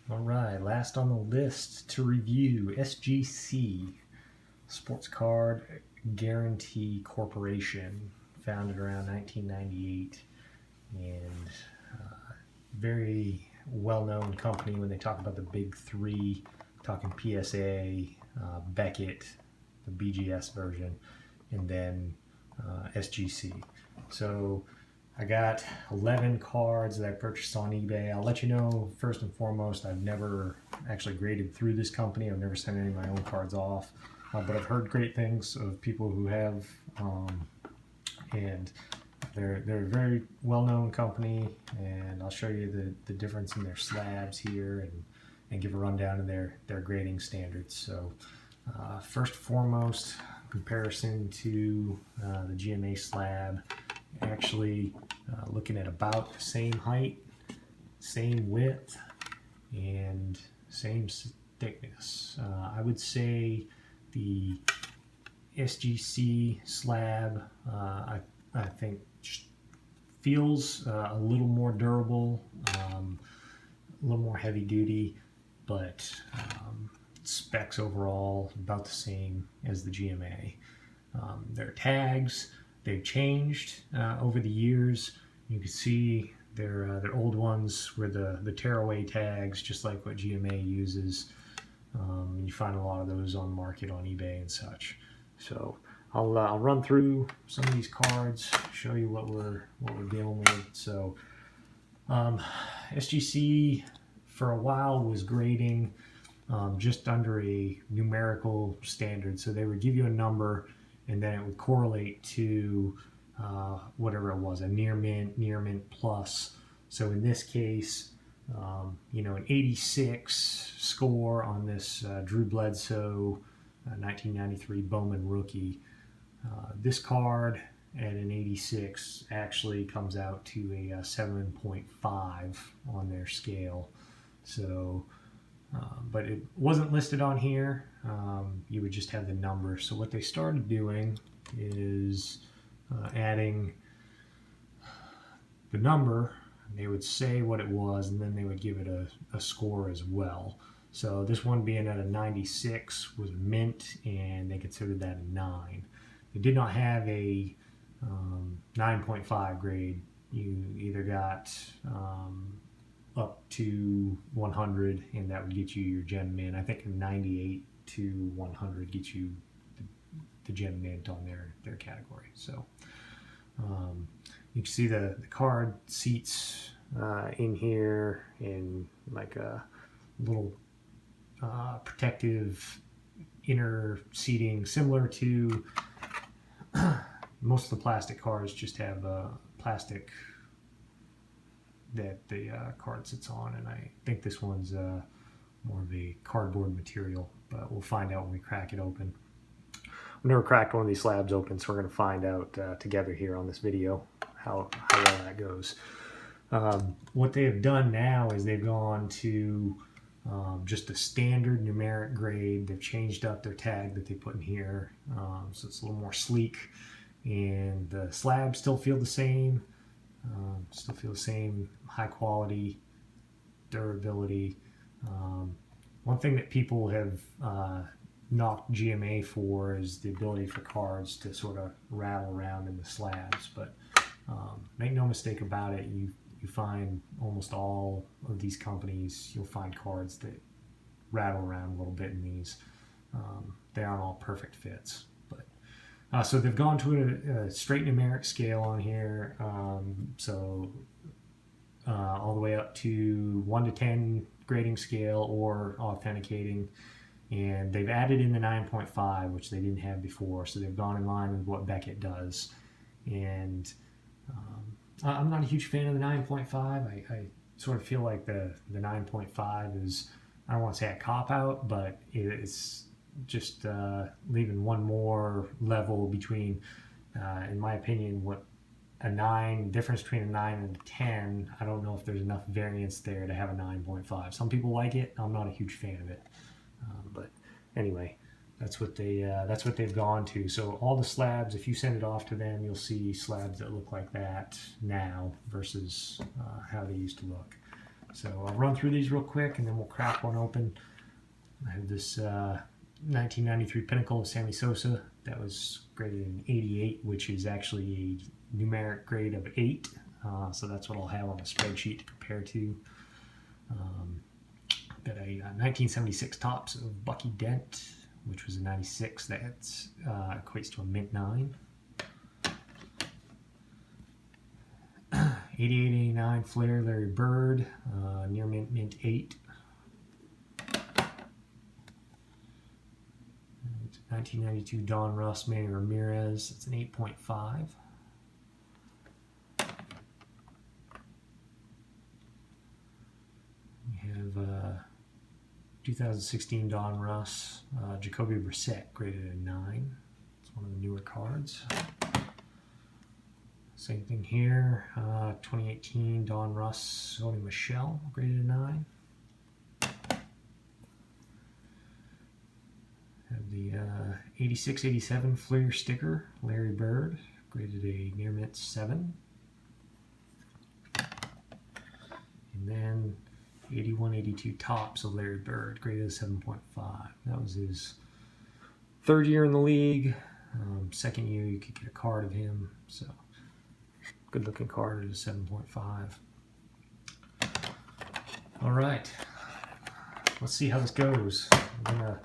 All right, last on the list to review, SGC, Sports Card Guarantee Corporation, founded around 1998, and very well-known company when they talk about the big three, talking PSA, Beckett, the BGS version, and then SGC. So I got 11 cards that I purchased on eBay. I'll let you know, first and foremost, I've never actually graded through this company. I've never sent any of my own cards off, but I've heard great things of people who have, and they're a very well-known company, and I'll show you the difference in their slabs here and give a rundown of their grading standards. So first and foremost, comparison to the GMA slab, actually looking at about the same height, same width, and same thickness. I would say the SGC slab, I think feels a little more durable, a little more heavy duty, but specs overall about the same as the GMA. Their tags, they've changed over the years. You can see their old ones were the tearaway tags, just like what GMA uses. You find a lot of those on the market on eBay and such. So I'll run through some of these cards, show you what we're dealing with. So SGC for a while was grading just under a numerical standard. So they would give you a number, and then it would correlate to whatever it was, a near mint plus. So in this case, an 86 score on this Drew Bledsoe 1993 Bowman rookie. This card at an 86 actually comes out to a 7.5 on their scale. So, but it wasn't listed on here. You would just have the number. So what they started doing is adding the number. They would say what it was, and then they would give it a score as well. So this one being at a 96 was mint, and they considered that a 9. They did not have a 9.5 grade. You either got up to 100, and that would get you your gem mint. I think 98 to 100 gets you the gem mint on their category. So you can see the card seats in here in like a little protective inner seating, similar to most of the plastic cards just have plastic that the card sits on, and I think this one's more of a cardboard material, but we'll find out when we crack it open. I've never cracked one of these slabs open, so we're going to find out together here on this video how well that goes. What they have done now is they've gone to just a standard numeric grade. They've changed up their tag that they put in here, so it's a little more sleek, and the slabs still feel the same. High quality, durability. One thing that people have knocked GMA for is the ability for cards to sort of rattle around in the slabs, but make no mistake about it, you find almost all of these companies, you'll find cards that rattle around a little bit in these. They aren't all perfect fits, but so they've gone to a straight numeric scale on here, so all the way up to 1 to 10 grading scale or authenticating, and they've added in the 9.5, which they didn't have before, so they've gone in line with what Beckett does. And I'm not a huge fan of the 9.5. I sort of feel like the 9.5 is, I don't want to say a cop-out, but it's just leaving one more level between, in my opinion, what a 9, difference between a 9 and a 10. I don't know if there's enough variance there to have a 9.5. Some people like it. I'm not a huge fan of it. But anyway, that's what they've gone to. So all the slabs, if you send it off to them, you'll see slabs that look like that now versus how they used to look. So I'll run through these real quick and then we'll crack one open. I have this 1993 Pinnacle of Sammy Sosa that was graded in 88, which is actually a numeric grade of 8. So that's what I'll have on a spreadsheet to compare to. Got a 1976 Topps of Bucky Dent, which was a 96. That equates to a mint 9. 88-89 Flair Larry Bird, near mint 8. 1992 Don Russ Manny Ramirez, it's an 8.5. We have 2016 Don Russ, Jacoby Brissett, graded a 9. It's one of the newer cards. Same thing here, 2018 Don Russ, Sony Michel, graded a 9. Have the 86-87 Flair sticker, Larry Bird, graded a near mint 7. And then 81-82 Topps of Larry Bird, graded a 7.5. That was his 3rd year in the league. 2nd year you could get a card of him, so good looking card at a 7.5. All right, let's see how this goes. I'm gonna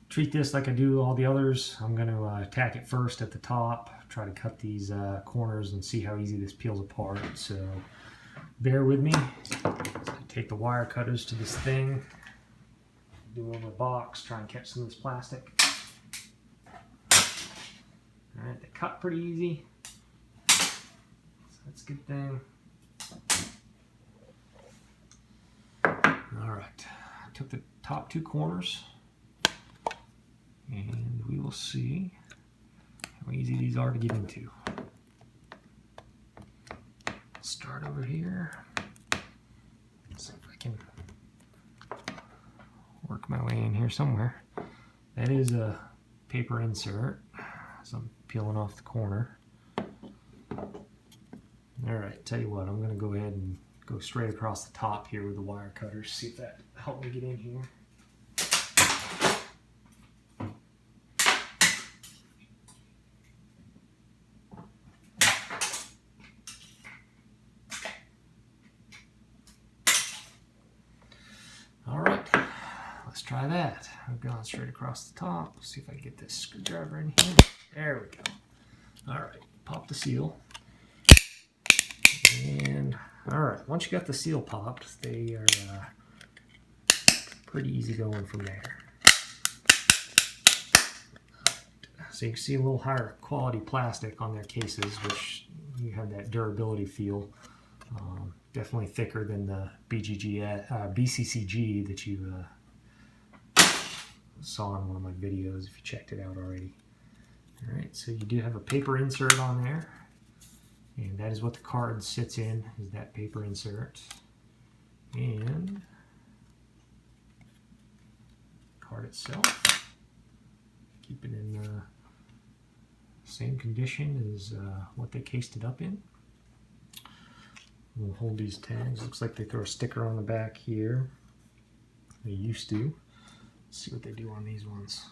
treat this like I do all the others. I'm gonna attack it first at the top, try to cut these corners and see how easy this peels apart. So bear with me. Take the wire cutters to this thing, do it over a box, try and catch some of this plastic. All right, they cut pretty easy. That's a good thing. All right, I took the top 2 corners and we will see how easy these are to get into. Start over here. See if I can work my way in here somewhere. That is a paper insert, so I'm peeling off the corner. Alright, tell you what, I'm going to go ahead and go straight across the top here with the wire cutters, see if that helped me get in here. Alright, let's try that. I've gone straight across the top. Let's see if I can get this screwdriver in here. There we go. Alright, pop the seal. And alright, once you got the seal popped, they are pretty easy going from there. So you can see a little higher quality plastic on their cases, which you have that durability feel. Definitely thicker than the BCCG that you saw in one of my videos if you checked it out already. Alright, so you do have a paper insert on there. And that is what the card sits in, is that paper insert. And card itself, keep it in the same condition as what they cased it up in. We'll hold these tags. Looks like they throw a sticker on the back here. They used to. Let's see what they do on these ones.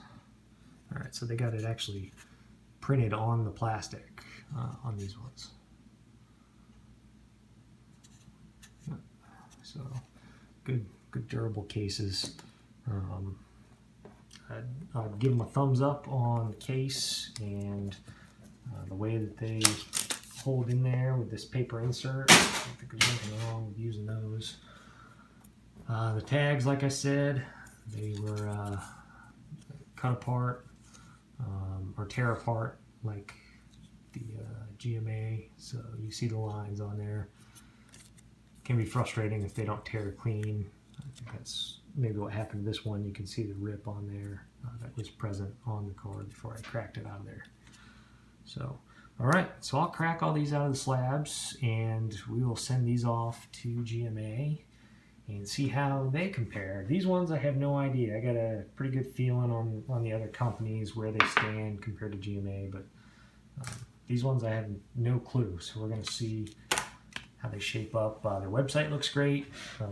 Alright, so they got it actually printed on the plastic on these ones. So good durable cases. I'd give them a thumbs up on the case and the way that they hold in there with this paper insert. I don't think there's anything wrong with using those. The tags, like I said, they were cut apart or tear apart like the GMA, so you see the lines on there. Can be frustrating if they don't tear clean. I think that's maybe what happened to this one. You can see the rip on there that was present on the card before I cracked it out of there. So, all right, so I'll crack all these out of the slabs and we will send these off to GMA and see how they compare. These ones I have no idea. I got a pretty good feeling on the other companies where they stand compared to GMA, but these ones I have no clue. So we're going to see how they shape up. Their website looks great. You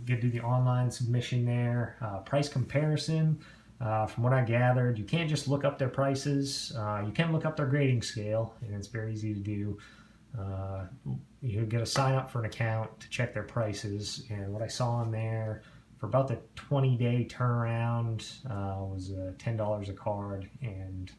get to do the online submission there. Price comparison. From what I gathered, you can't just look up their prices. You can look up their grading scale, and it's very easy to do. You get to sign up for an account to check their prices, and what I saw in there for about the 20-day turnaround was $10 a card, and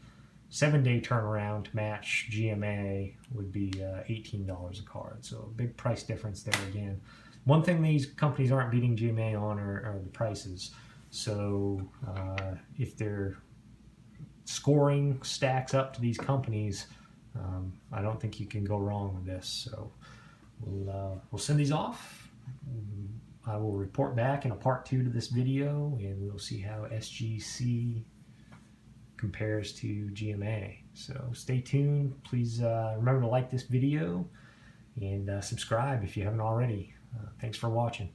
7-day turnaround to match GMA would be $18 a card. So a big price difference there again. One thing these companies aren't beating GMA on are the prices. So if their scoring stacks up to these companies, I don't think you can go wrong with this. So we'll send these off. I will report back in a part 2 to this video, and we'll see how SGC compares to GMA. So stay tuned. Please remember to like this video and subscribe if you haven't already. Thanks for watching.